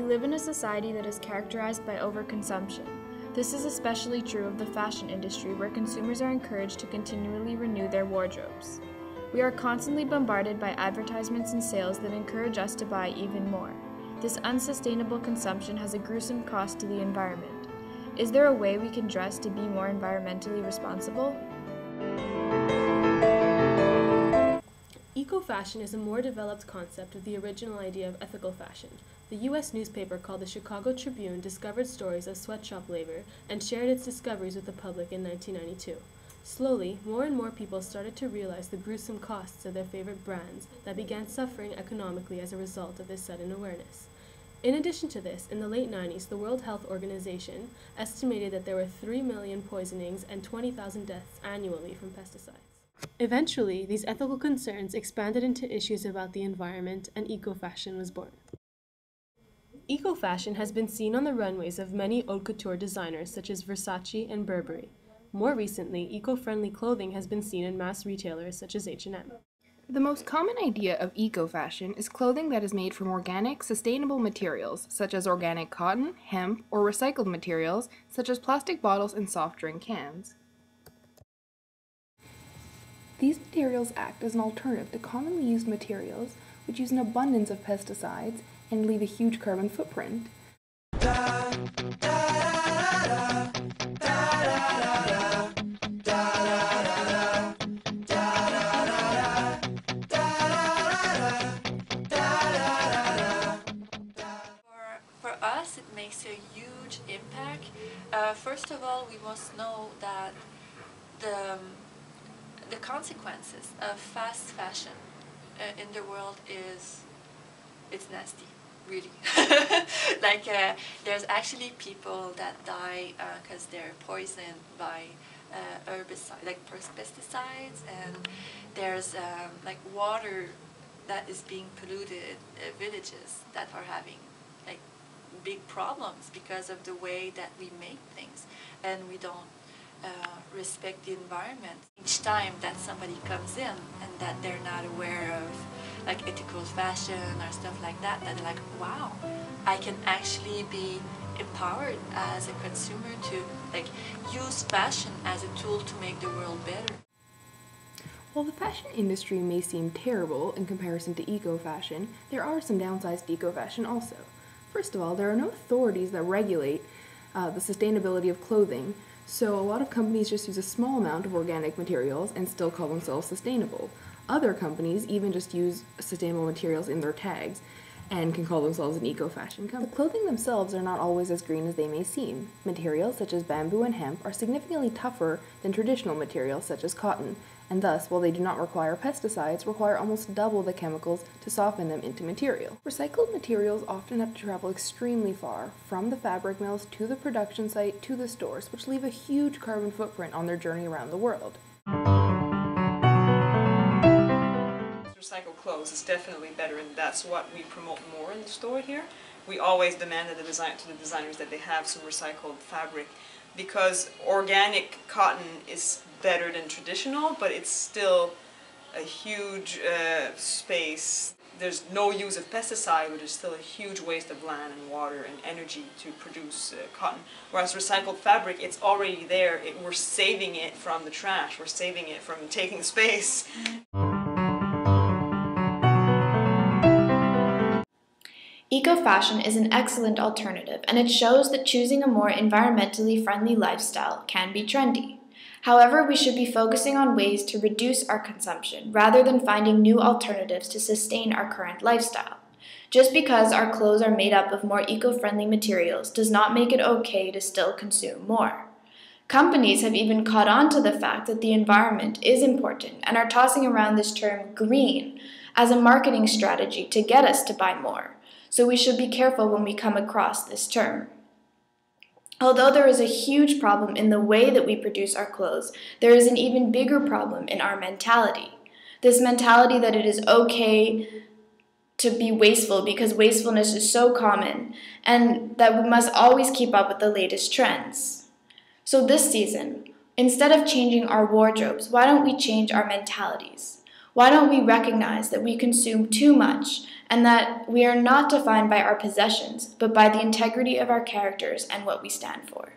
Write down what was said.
live in a society that is characterized by overconsumption. This is especially true of the fashion industry, where consumers are encouraged to continually renew their wardrobes. We are constantly bombarded by advertisements and sales that encourage us to buy even more. This unsustainable consumption has a gruesome cost to the environment. Is there a way we can dress to be more environmentally responsible? Eco-fashion is a more developed concept of the original idea of ethical fashion. The U.S. newspaper called the Chicago Tribune discovered stories of sweatshop labor and shared its discoveries with the public in 1992. Slowly, more and more people started to realize the gruesome costs of their favorite brands that began suffering economically as a result of this sudden awareness. In addition to this, in the late 90s, the World Health Organization estimated that there were 3 million poisonings and 20,000 deaths annually from pesticides. Eventually, these ethical concerns expanded into issues about the environment, and eco-fashion was born. Eco-fashion has been seen on the runways of many haute couture designers such as Versace and Burberry. More recently, eco-friendly clothing has been seen in mass retailers such as H&M. The most common idea of eco-fashion is clothing that is made from organic, sustainable materials, such as organic cotton, hemp, or recycled materials, such as plastic bottles and soft drink cans. These materials act as an alternative to commonly used materials, which use an abundance of pesticides and leave a huge carbon footprint. For us, it makes a huge impact. First of all, we must know that the consequences of fast fashion in the world it's nasty, really. Like there's actually people that die because they're poisoned by herbicides, like pesticides, and there's like water that is being polluted, villages that are having like big problems because of the way that we make things, and we don't respect the environment. Each time that somebody comes in and that they're not aware of like ethical fashion or stuff like that, they're like, wow, I can actually be empowered as a consumer to like use fashion as a tool to make the world better. While the fashion industry may seem terrible in comparison to eco-fashion, there are some downsides to eco-fashion also. First of all, there are no authorities that regulate the sustainability of clothing, so a lot of companies just use a small amount of organic materials and still call themselves sustainable. Other companies even just use sustainable materials in their tags and can call themselves an eco-fashion company. The clothing themselves are not always as green as they may seem. Materials such as bamboo and hemp are significantly tougher than traditional materials such as cotton, and thus, while they do not require pesticides, require almost double the chemicals to soften them into material. Recycled materials often have to travel extremely far, from the fabric mills to the production site to the stores, which leave a huge carbon footprint on their journey around the world. Recycled clothes is definitely better, and that's what we promote more in the store here. We always demand to the designers that they have some recycled fabric, because organic cotton is better than traditional, but it's still a huge space. There's no use of pesticide, but there's still a huge waste of land and water and energy to produce cotton. Whereas recycled fabric, it's already there. We're saving it from the trash. We're saving it from taking space. Eco-fashion is an excellent alternative, and it shows that choosing a more environmentally friendly lifestyle can be trendy. However, we should be focusing on ways to reduce our consumption rather than finding new alternatives to sustain our current lifestyle. Just because our clothes are made up of more eco-friendly materials does not make it okay to still consume more. Companies have even caught on to the fact that the environment is important and are tossing around this term green as a marketing strategy to get us to buy more. So we should be careful when we come across this term. Although there is a huge problem in the way that we produce our clothes, there is an even bigger problem in our mentality. This mentality that it is okay to be wasteful because wastefulness is so common, and that we must always keep up with the latest trends. So this season, instead of changing our wardrobes, why don't we change our mentalities? Why don't we recognize that we consume too much and that we are not defined by our possessions, but by the integrity of our characters and what we stand for?